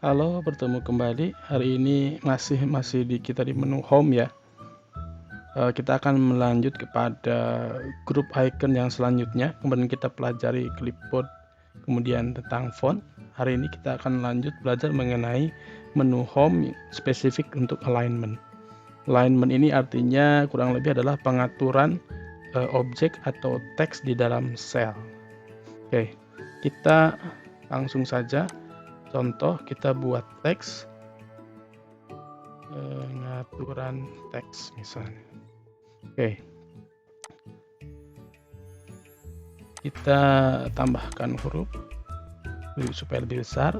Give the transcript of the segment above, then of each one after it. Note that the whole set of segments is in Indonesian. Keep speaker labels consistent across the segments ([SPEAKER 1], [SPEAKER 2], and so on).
[SPEAKER 1] Halo, bertemu kembali. Hari ini masih kita di menu home ya. Kita akan melanjut kepada grup icon yang selanjutnya. Kemudian kita pelajari clipboard, kemudian tentang font. Hari ini kita akan lanjut belajar mengenai menu home spesifik untuk alignment. Alignment ini artinya kurang lebih adalah pengaturan objek atau teks di dalam sel. Oke, kita langsung saja. Contoh, kita buat teks, pengaturan teks misalnya. Oke, kita tambahkan huruf supaya lebih besar.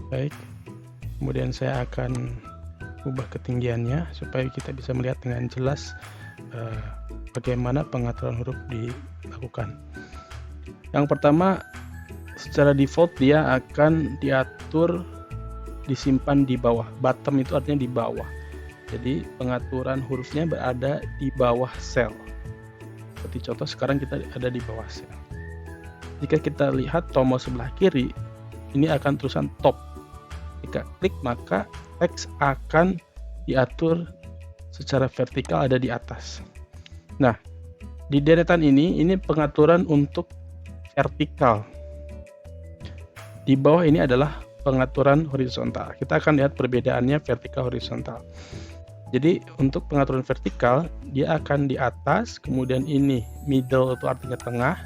[SPEAKER 1] Baik, kemudian saya akan ubah ketinggiannya supaya kita bisa melihat dengan jelas bagaimana pengaturan huruf dilakukan. Yang pertama, secara default dia akan diatur disimpan di bawah. Bottom itu artinya di bawah. Jadi pengaturan hurufnya berada di bawah sel. Seperti contoh sekarang kita ada di bawah sel. Jika kita lihat tombol sebelah kiri, ini akan tulisan top. Jika klik maka teks akan diatur secara vertikal ada di atas. Nah, di deretan ini pengaturan untuk vertikal. Di bawah ini adalah pengaturan horizontal. Kita akan lihat perbedaannya vertikal horizontal. Jadi untuk pengaturan vertikal dia akan di atas, kemudian ini middle itu artinya tengah,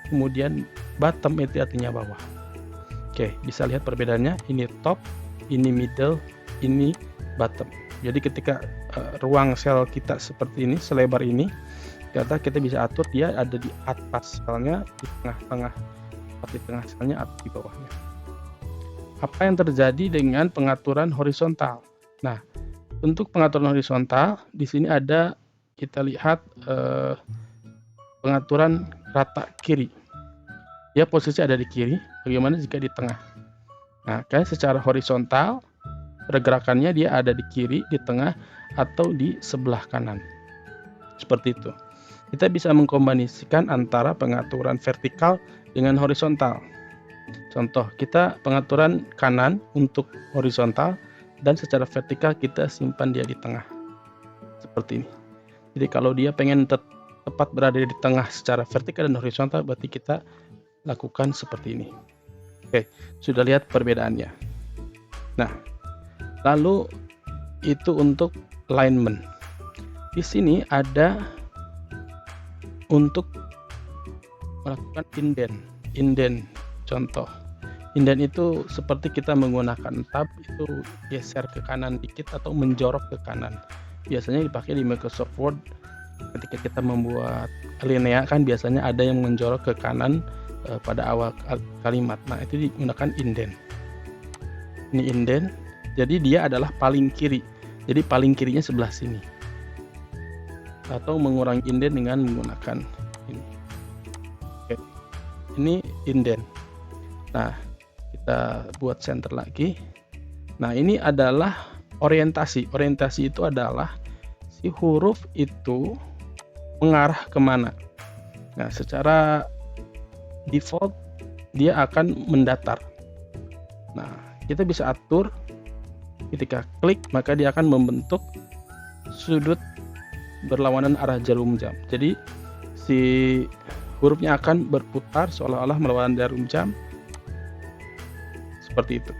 [SPEAKER 1] kemudian bottom itu artinya bawah. Oke, bisa lihat perbedaannya. Ini top, ini middle, ini bottom. Jadi ketika ruang sel kita seperti ini, selebar ini, kita bisa atur dia ada di atas selnya, di tengah-tengah, di tengah selnya atau di bawahnya. Apa yang terjadi dengan pengaturan horizontal? Nah, untuk pengaturan horizontal di sini ada, kita lihat pengaturan rata kiri. Dia posisi ada di kiri, bagaimana jika di tengah? Nah, kan secara horizontal pergerakannya dia ada di kiri, di tengah, atau di sebelah kanan. Seperti itu. Kita bisa mengkombinasikan antara pengaturan vertikal dengan horizontal. Contoh, kita pengaturan kanan untuk horizontal dan secara vertikal kita simpan dia di tengah. Seperti ini. Jadi kalau dia pengen tepat berada di tengah secara vertikal dan horizontal, berarti kita lakukan seperti ini. Oke, sudah lihat perbedaannya. Nah, lalu itu untuk alignment. Di sini ada untuk melakukan indent. Contoh, indent itu seperti kita menggunakan tab, itu geser ke kanan dikit atau menjorok ke kanan. Biasanya dipakai di Microsoft Word ketika kita membuat alinea, kan biasanya ada yang menjorok ke kanan pada awal kalimat. Nah, itu digunakan indent. Ini indent, jadi dia adalah paling kiri. Jadi paling kirinya sebelah sini. Atau mengurangi indent dengan menggunakan ini. Oke. Ini indent. Nah, kita buat center lagi. Nah, ini adalah orientasi. Orientasi itu adalah si huruf itu mengarah kemana. Nah, secara default dia akan mendatar. Nah, kita bisa atur ketika klik maka dia akan membentuk sudut berlawanan arah jarum jam. Jadi si hurufnya akan berputar seolah-olah melawan jarum jam. Seperti itu.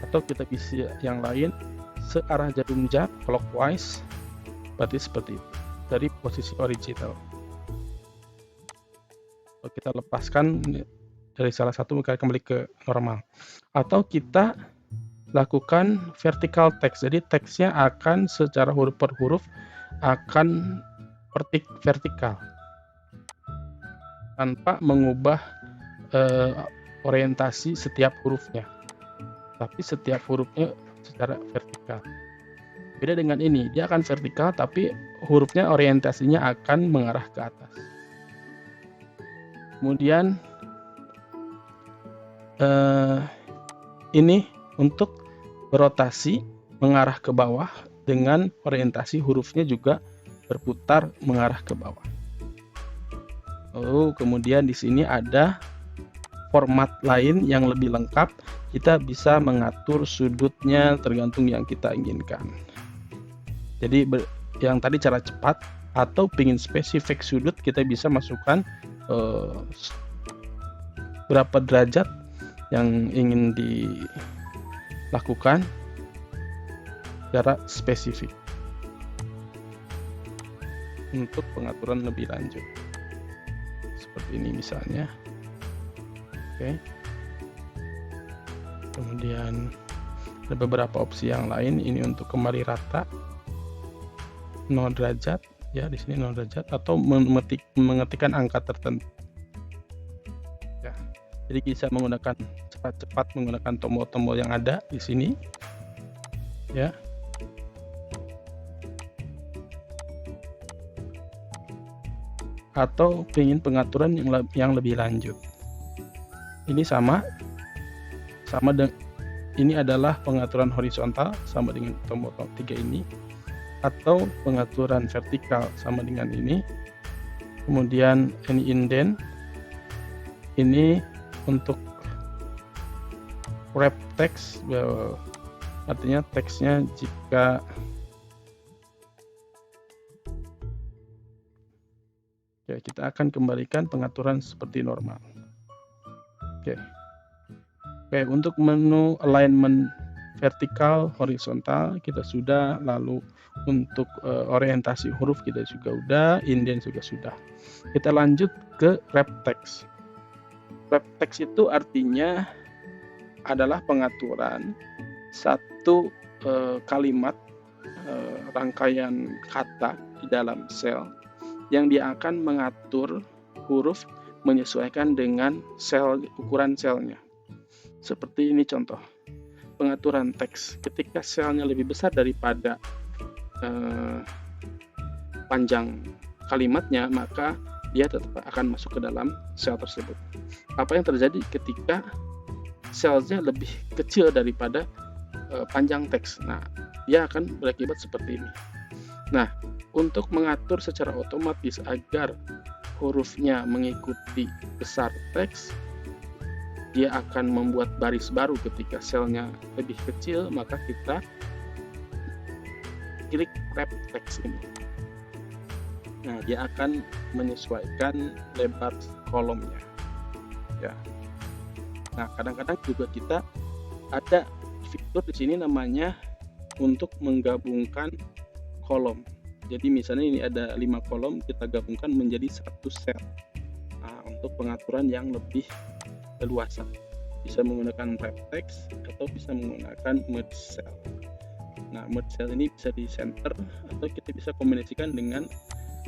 [SPEAKER 1] Atau kita bisa yang lain searah jarum jam clockwise, berarti seperti itu dari posisi original. Kalau kita lepaskan dari salah satu maka kembali ke normal. Atau kita lakukan vertical text. Jadi teksnya akan secara huruf per huruf akan vertikal tanpa mengubah orientasi setiap hurufnya, tapi setiap hurufnya secara vertikal. Beda dengan ini, dia akan vertikal tapi hurufnya orientasinya akan mengarah ke atas. Kemudian ini untuk berotasi mengarah ke bawah dengan orientasi hurufnya juga berputar mengarah ke bawah. Lalu kemudian di sini ada format lain yang lebih lengkap. Kita bisa mengatur sudutnya tergantung yang kita inginkan. Jadi yang tadi cara cepat, atau pingin spesifik sudut, kita bisa masukkan berapa derajat yang ingin dilakukan secara spesifik untuk pengaturan lebih lanjut. Seperti ini misalnya. Oke. Kemudian ada beberapa opsi yang lain. Ini untuk kembali rata 0 derajat, ya di sini 0 derajat, atau mengetikkan angka tertentu. Ya. Jadi bisa menggunakan cepat menggunakan tombol-tombol yang ada di sini. Ya. Atau ingin pengaturan yang lebih lanjut. Ini sama dengan ini adalah pengaturan horizontal sama dengan tombol 3 ini, atau pengaturan vertikal sama dengan ini. Kemudian ini indent, ini untuk wrap text, artinya teksnya jika ya, kita akan kembalikan pengaturan seperti normal. Oke, untuk menu alignment vertikal, horizontal kita sudah, lalu untuk orientasi huruf kita juga udah, indent juga sudah. Kita lanjut ke wrap text. Wrap text itu artinya adalah pengaturan satu kalimat, rangkaian kata di dalam sel yang dia akan mengatur huruf menyesuaikan dengan ukuran selnya. Seperti ini contoh pengaturan teks. Ketika selnya lebih besar daripada panjang kalimatnya, maka dia tetap akan masuk ke dalam sel tersebut. Apa yang terjadi ketika selnya lebih kecil daripada panjang teks? Nah, dia akan berakibat seperti ini. Nah, untuk mengatur secara otomatis agar hurufnya mengikuti besar teks, dia akan membuat baris baru ketika selnya lebih kecil, maka kita klik wrap text ini. Nah, dia akan menyesuaikan lebar kolomnya. Ya. Nah, kadang-kadang juga kita ada fitur di sini namanya untuk menggabungkan kolom. Jadi misalnya ini ada 5 kolom, kita gabungkan menjadi satu sel. Nah, untuk pengaturan yang lebih leluasa, bisa menggunakan wrap text atau bisa menggunakan merge cell. Nah, merge cell ini bisa di center atau kita bisa kombinasikan dengan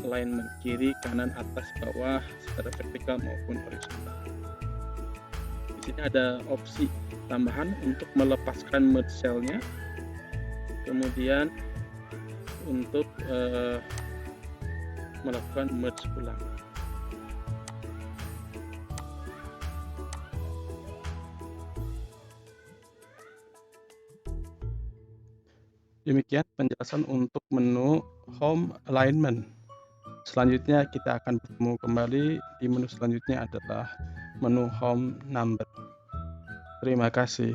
[SPEAKER 1] alignment kiri, kanan, atas, bawah secara vertikal maupun horizontal. Di sini ada opsi tambahan untuk melepaskan merge cell-nya. Kemudian untuk melakukan merge ulang. Demikian penjelasan untuk menu Home Alignment. Selanjutnya kita akan bertemu kembali di menu selanjutnya adalah menu Home Number. Terima kasih.